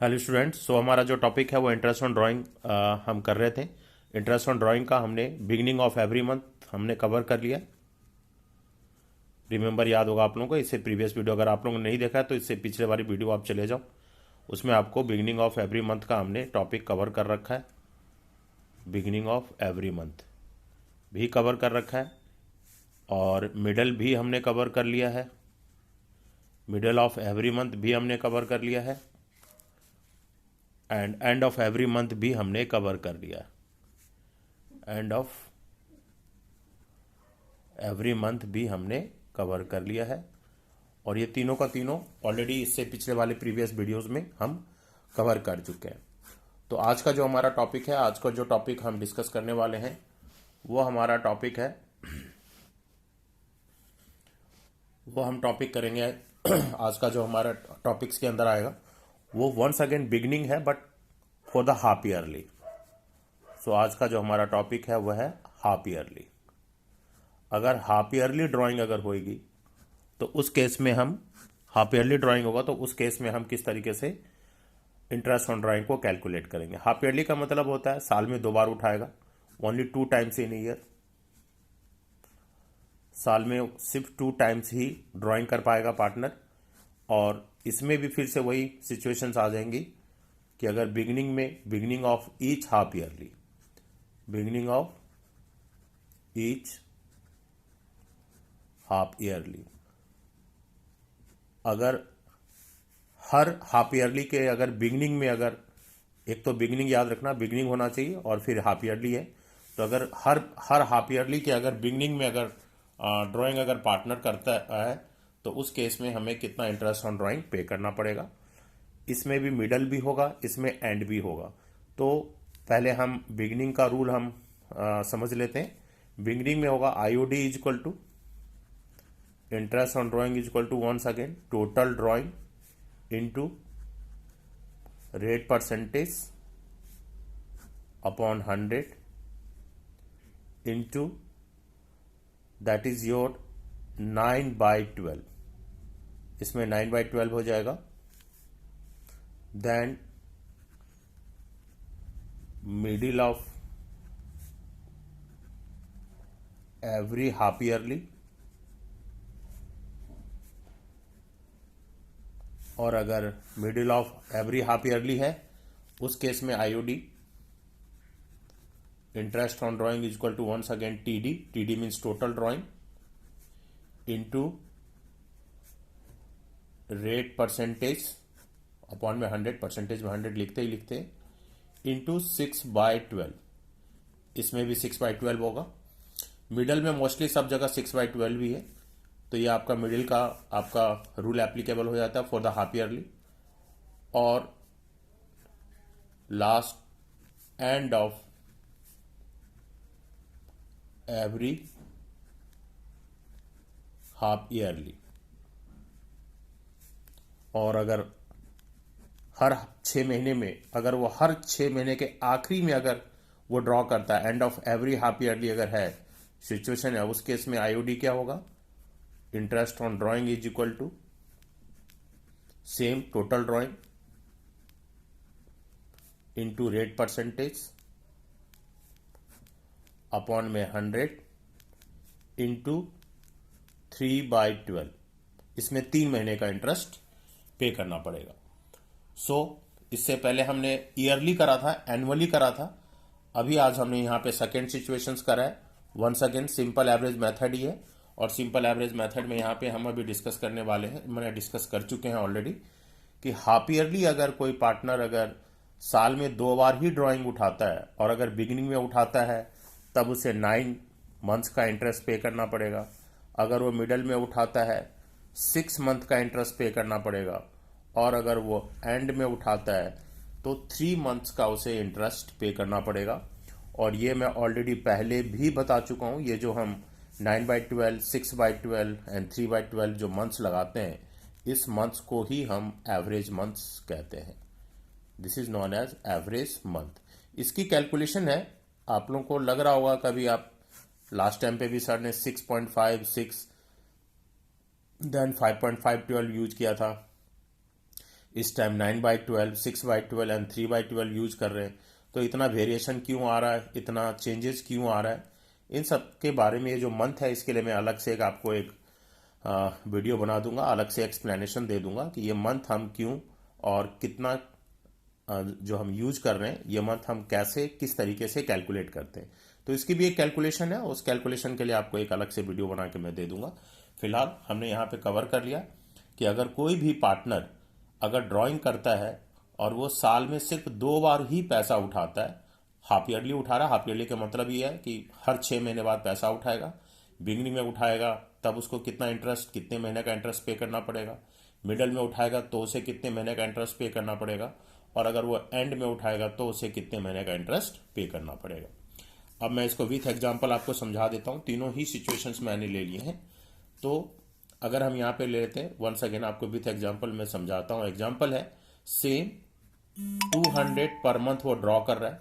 Hello students. हमारा जो topic है वो इंटरेस्ट ऑन ड्राइंग हम कर रहे थे। इंटरेस्ट ऑन ड्राइंग का हमने बिगिनिंग ऑफ एवरी मंथ हमने कवर कर लिया। रिमेंबर याद होगा आप लोगों को, इससे प्रीवियस वीडियो अगर आप लोगों ने नहीं देखा है तो इससे पिछले वाली वीडियो आप चले जाओ, उसमें आपको बिगिनिंग ऑफ एवरी मंथ का हमने टॉपिक कवर कर रखा है। बिगिनिंग ऑफ एवरी मंथ भी कवर कर रखा है और मिडल भी हमने कवर कर लिया है। मिडल ऑफ एवरी मंथ भी हमने कवर कर लिया है and end of every month भी हमने कवर कर लिया। एंड ऑफ एवरी मंथ भी हमने कवर कर लिया है और ये तीनों का तीनों ऑलरेडी इससे पिछले वाले प्रीवियस वीडियोस में हम कवर कर चुके हैं। तो आज का जो हमारा टॉपिक है, आज का जो टॉपिक हम डिस्कस करने वाले हैं वो हमारा टॉपिक है, वो हम टॉपिक करेंगे आज का जो हमारा टॉपिक्स के अंदर आएगा वो वंस अगेन बिगनिंग है but for the half yearly. So आज का जो हमारा टॉपिक है वह है हाफ ईयरली। अगर हाफ ईयरली ड्राइंग अगर होगी तो उस केस में हम हाफ ईयरली ड्राइंग होगा तो उस केस में हम किस तरीके से इंटरेस्ट ऑन ड्राइंग को कैलकुलेट करेंगे। हाफ ईयरली का मतलब होता है साल में 2 बार उठाएगा, ओनली 2 टाइम्स इन ईयर। साल में सिर्फ 2 टाइम्स ही ड्राइंग कर पाएगा पार्टनर। और इसमें भी फिर से वही सिचुएशंस आ जाएंगी कि अगर beginning of each half yearly, beginning of each half yearly, अगर हर हाफ ईयरली के अगर बिगिनिंग में, अगर एक तो बिगिनिंग याद रखना, बिगिनिंग होना चाहिए और फिर हाफ ईयरली है, तो अगर हर हाफ ईयरली के अगर बिगिनिंग में अगर ड्राइंग अगर पार्टनर करता है तो उस केस में हमें कितना इंटरेस्ट ऑन ड्राइंग पे करना पड़ेगा। इसमें भी मिडल भी होगा, इसमें एंड भी होगा। तो पहले हम बिगिनिंग का रूल हम समझ लेते हैं। बिगिनिंग में होगा IOD is equal to interest on drawing is equal to once again total drawing into rate percentage upon 100 into that is your 9/12। इसमें 9/12 हो जाएगा। Then middle of every half yearly, और अगर middle of every half yearly है उस case में IOD interest on drawing is equal to once again TD means total drawing into rate percentage upon में 100, percentage में 100 लिखते ही लिखते इंटू 6/12। इसमें भी 6/12 होगा। मिडल में मोस्टली सब जगह 6/12 ही है, तो ये आपका मिडिल का आपका रूल एप्लीकेबल हो जाता है फॉर द हाफ ईयरली। और last end of every half yearly, और अगर हर 6 महीने में, अगर वो हर 6 महीने के आखिरी में अगर वो ड्रॉ करता है, end of every half yearly अगर है सिचुएशन है, उस केस में IOD क्या होगा, interest on drawing is equal to same total drawing into rate percentage upon में 100 इंटू 3/12। इसमें 3 महीने का इंटरेस्ट पे करना पड़ेगा। इससे पहले हमने ईयरली करा था, एनुअली करा था। अभी आज हमने यहाँ पे सेकेंड सिचुएशंस करा है। Once again simple average method ही है, और सिंपल एवरेज मेथड में यहाँ पे हम अभी डिस्कस करने वाले हैं, मैंने डिस्कस कर चुके हैं ऑलरेडी, कि हाफ ईयरली अगर कोई पार्टनर अगर साल में 2 बार ही ड्राइंग उठाता है और अगर बिगिनिंग में उठाता है तब उसे 9 मंथ्स का इंटरेस्ट पे करना पड़ेगा। अगर वो मिडल में उठाता है 6 मंथ का इंटरेस्ट पे करना पड़ेगा, और अगर वो एंड में उठाता है तो 3 मंथ्स का उसे इंटरेस्ट पे करना पड़ेगा। और ये मैं ऑलरेडी पहले भी बता चुका हूँ। ये जो हम 9/12, 6/12 एंड 3/12 जो मंथ्स लगाते हैं, इस मंथ्स को ही हम एवरेज मंथ्स कहते हैं। This is known as average month. इसकी कैलकुलेशन है, आप लोगों को लग रहा होगा कभी, आप लास्ट टाइम पे भी सर ने 6.56 देन 5.512 यूज किया था। इस टाइम 9/12, 6/12 एंड 3/12 यूज कर रहे हैं, तो इतना वेरिएशन क्यों आ रहा है, इतना चेंजेस क्यों आ रहा है, इन सब के बारे में ये जो मंथ है इसके लिए मैं अलग से आपको एक वीडियो बना दूंगा, अलग से एक्सप्लेनेशन दे दूंगा कि ये मंथ हम क्यों और कितना जो हम यूज कर रहे हैं ये मंथ हम कैसे किस तरीके से कैलकुलेट करते हैं। तो इसकी भी एक कैलकुलेशन है, उस कैलकुलेशन के लिए आपको एक अलग से वीडियो बना के मैं दे दूंगा। फिलहाल हमने यहाँ पे कवर कर लिया कि अगर कोई भी पार्टनर अगर ड्राइंग करता है और वो साल में सिर्फ 2 बार ही पैसा उठाता है, हाफ ईयरली उठा रहा है, हाफ ईयरली का मतलब ये है कि हर 6 महीने बाद पैसा उठाएगा, बिगनिंग में उठाएगा तब उसको कितना इंटरेस्ट, कितने महीने का इंटरेस्ट पे करना पड़ेगा, मिडल में उठाएगा तो उसे कितने महीने का इंटरेस्ट पे करना पड़ेगा, और अगर वो एंड में उठाएगा तो उसे कितने महीने का इंटरेस्ट पे करना पड़ेगा। अब मैं इसको विथ एग्जांपल आपको समझा देता हूँ, तीनों ही सिचुएशंस मैंने ले लिए हैं। तो अगर हम यहाँ पे ले लेते हैं, वंस अगेन आपको विथ एग्जांपल में समझाता हूँ। एग्जांपल है सेम 200 पर मंथ वो ड्रॉ कर रहा है,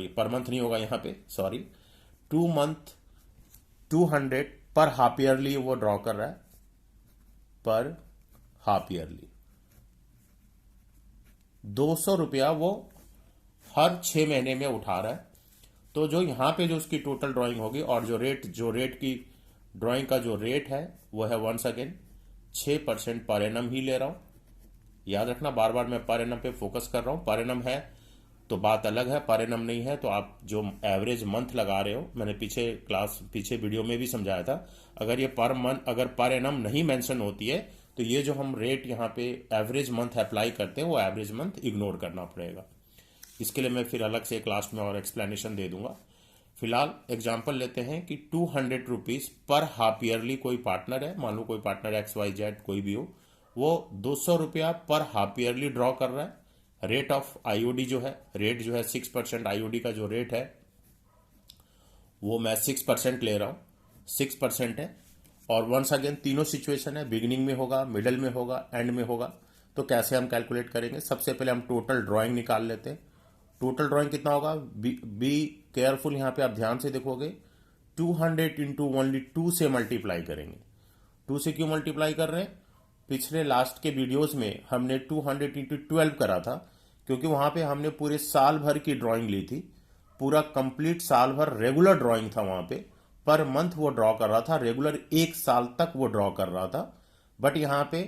पर मंथ नहीं होगा यहाँ पे, 2 मंथ 200 पर हाफ ईयरली वो ड्रॉ कर रहा है, पर हाफ ईयरली 200 रुपया वो हर 6 महीने में उठा रहा है। तो जो यहाँ पे जो उसकी टोटल ड्राइंग होगी और जो रेट की ड्राइंग का जो रेट है वो है वंस अगेन 6% पर एनम ही ले रहा हूँ। याद रखना, बार बार मैं पर एनम पे फोकस कर रहा हूँ। पर एनम है तो बात अलग है, पर एनम नहीं है तो आप जो एवरेज मंथ लगा रहे हो, मैंने पीछे वीडियो में भी समझाया था, अगर ये अगर पर एनम नहीं मेंशन होती है तो ये जो हम रेट यहाँ पे एवरेज मंथ अप्लाई करते हैं वो एवरेज मंथ इग्नोर करना पड़ेगा। इसके लिए मैं फिर अलग से क्लास में और एक्सप्लेनेशन दे दूंगा। फिलहाल एग्जांपल लेते हैं कि 200 रुपीज पर हाफ ईयरली कोई पार्टनर है, मान लो कोई पार्टनर XYZ कोई भी हो, वो 200 रुपया पर हाफ ईयरली ड्रॉ कर रहा है। रेट ऑफ IOD जो है, रेट जो है 6% IOD का जो रेट है वो मैं 6% ले रहा हूँ, 6% है। और वंस अगेन तीनों सिचुएशन है, बिगिनिंग में होगा, मिडल में होगा, एंड में होगा। तो कैसे हम कैलकुलेट करेंगे, सबसे पहले हम टोटल ड्राइंग निकाल लेते हैं। टोटल ड्राइंग कितना होगा, बी केयरफुल, यहाँ पे आप ध्यान से देखोगे 200 इंटू ओनली 2 से मल्टीप्लाई करेंगे। 2 से क्यों मल्टीप्लाई कर रहे हैं, पिछले लास्ट के वीडियोस में हमने 200 इंटू 12 करा था, क्योंकि वहां पे हमने पूरे साल भर की ड्राइंग ली थी, पूरा कंप्लीट साल भर रेगुलर ड्राइंग था वहां पे, पर मंथ वो ड्रॉ कर रहा था, रेगुलर 1 साल तक वो ड्रॉ कर रहा था। बट यहाँ पे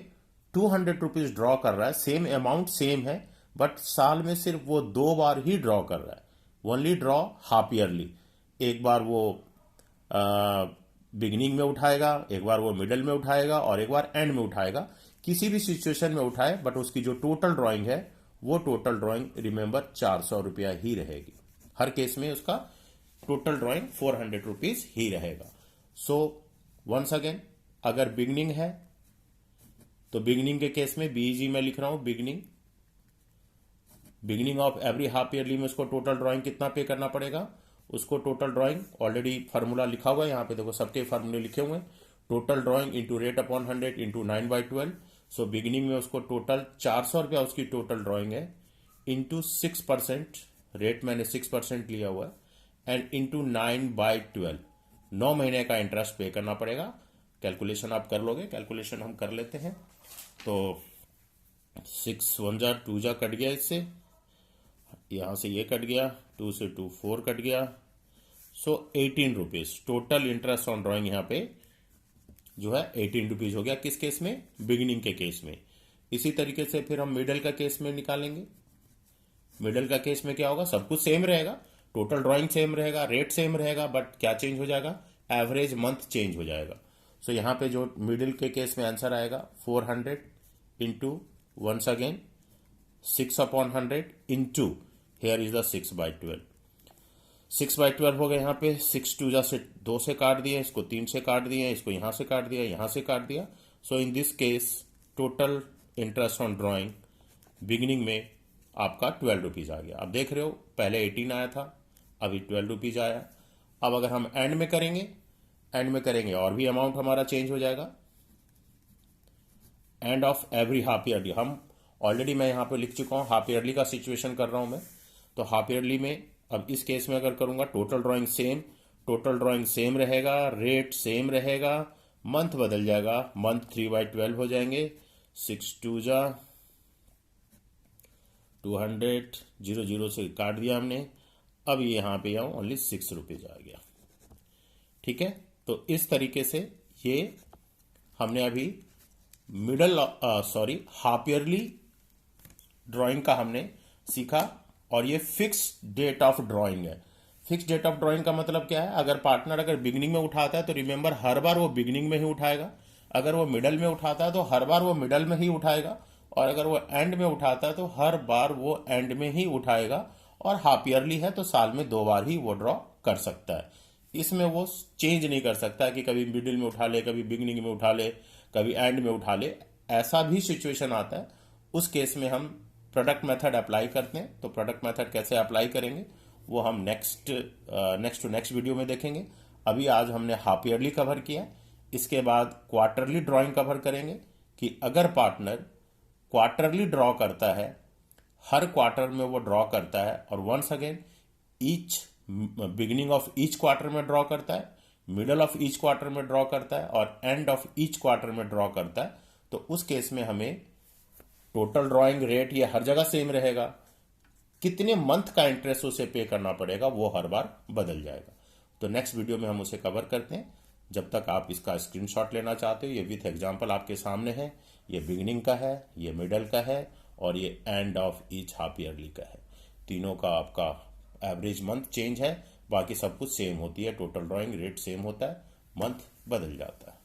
200 रुपीज ड्रॉ कर रहा है, सेम अमाउंट सेम है, बट साल में सिर्फ वो 2 बार ही ड्रॉ कर रहा है, ओनली ड्रॉ हाफ ईयरली। एक बार वो बिगिनिंग में उठाएगा, एक बार वो मिडल में उठाएगा और एक बार एंड में उठाएगा, किसी भी सिचुएशन में उठाए, बट उसकी जो टोटल ड्राइंग है वो टोटल ड्राइंग रिमेंबर 400 रुपया ही रहेगी। हर केस में उसका टोटल ड्राइंग 400 रुपीज ही रहेगा। सो वंस अगेन, अगर बिगनिंग है तो बिगनिंग के केस में BEG में लिख रहा हूं, beginning of every half yearly में उसको टोटल ड्राइंग कितना पे करना पड़ेगा, उसको टोटल ड्राइंग ऑलरेडी फार्मूला लिखा हुआ है यहाँ पे, देखो सबके फार्मूले लिखे हुए हैं। Total drawing into rate upon 100 into 9/12। So beginning में उसको टोटल 400 रुपया उसकी टोटल ड्राइंग है, इंटू 6%, रेट मैंने 6% लिया हुआ है, एंड इंटू 9/12, 9 महीने का इंटरेस्ट पे करना पड़ेगा। कैलकुलेशन आप कर लोगे, कैलकुलेशन हम कर लेते हैं। तो 6 1 जा 2 जा कट गया, इससे यहां से ये कट गया, 2 से 2 4 कट गया। सो 18 rupees total interest on drawing यहाँ पे जो है 18 रुपीज हो गया। किस केस में, बिगिनिंग के केस में। इसी तरीके से फिर हम मिडल का केस में निकालेंगे। मिडल का केस में क्या होगा, सब कुछ सेम रहेगा, टोटल ड्राइंग सेम रहेगा, रेट सेम रहेगा, बट क्या चेंज हो जाएगा, एवरेज मंथ चेंज हो जाएगा। सो यहाँ पे जो मिडिल के केस में आंसर आएगा 400 into once again 6/100 into here is the 6/12। 6/12 हो गया यहाँ पे, 6 2 जा से 2 से काट दिए, इसको 3 से काट दिए, इसको यहां से काट दिया, यहां से काट दिया। So in this case total interest on drawing beginning में आपका 12 रुपीज आ गया। अब देख रहे हो पहले 18 आया था, अभी 12 रुपीज आया। अब अगर हम एंड में करेंगे और भी अमाउंट हमारा चेंज हो जाएगा। End of every half yearly, हम ऑलरेडी मैं यहाँ पे लिख चुका हूँ, हाफ ईयरली का सिचुएशन कर रहा हूं मैं। तो हाफ ईयरली में अब इस केस में अगर करूंगा, टोटल ड्राइंग सेम रहेगा, रेट सेम रहेगा, मंथ बदल जाएगा, मंथ 3/12 हो जाएंगे, 6 2 जा 200 0 से काट दिया हमने। अब यहाँ पे यहाँ ओनली 6 रुपीज आ गया। ठीक है, तो इस तरीके से ये हमने अभी हाफ ईयरली ड्राइंग का हमने सीखा। और ये फिक्स डेट ऑफ ड्राइंग है। फिक्स डेट ऑफ ड्राइंग का मतलब क्या है? अगर पार्टनर अगर बिगिनिंग में उठाता है तो रिमेंबर हर बार वो बिगिनिंग में ही उठाएगा। अगर वो मिडल में उठाता है तो हर बार वो मिडल में ही उठाएगा। और अगर वो एंड में उठाता है तो हर बार वो एंड में ही उठाएगा। और हाफ ईयरली है तो साल में 2 बार ही वो ड्रॉ कर सकता है। इसमें वो चेंज नहीं कर सकता कि कभी मिडिल में उठा ले, कभी बिगिनिंग में उठा ले, कभी एंड में उठा ले। ऐसा भी सिचुएशन आता है। उस केस में हम प्रोडक्ट मेथड अप्लाई करते हैं। तो प्रोडक्ट मेथड कैसे अप्लाई करेंगे वो हम नेक्स्ट टू नेक्स्ट वीडियो में देखेंगे। अभी आज हमने हाफ ईयरली कवर किया। इसके बाद क्वार्टरली ड्राइंग कवर करेंगे कि अगर पार्टनर क्वार्टरली ड्रॉ करता है, हर क्वार्टर में वो ड्रॉ करता है और once again each beginning of each quarter में ड्रॉ करता है, मिडल ऑफ ईच क्वार्टर में ड्रॉ करता है और एंड ऑफ ईच क्वार्टर में ड्रॉ करता है, तो उस केस में हमें टोटल ड्राइंग रेट ये हर जगह सेम रहेगा। कितने मंथ का इंटरेस्ट उसे पे करना पड़ेगा वो हर बार बदल जाएगा। तो नेक्स्ट वीडियो में हम उसे कवर करते हैं। जब तक आप इसका स्क्रीनशॉट लेना चाहते हो, ये विथ एग्जांपल आपके सामने है। ये बिगिनिंग का है, ये मिडल का है और ये and of each half yearly का है। तीनों का आपका एवरेज मंथ चेंज है, बाकी सब कुछ सेम होती है। टोटल ड्राइंग रेट सेम होता है, मंथ बदल जाता है।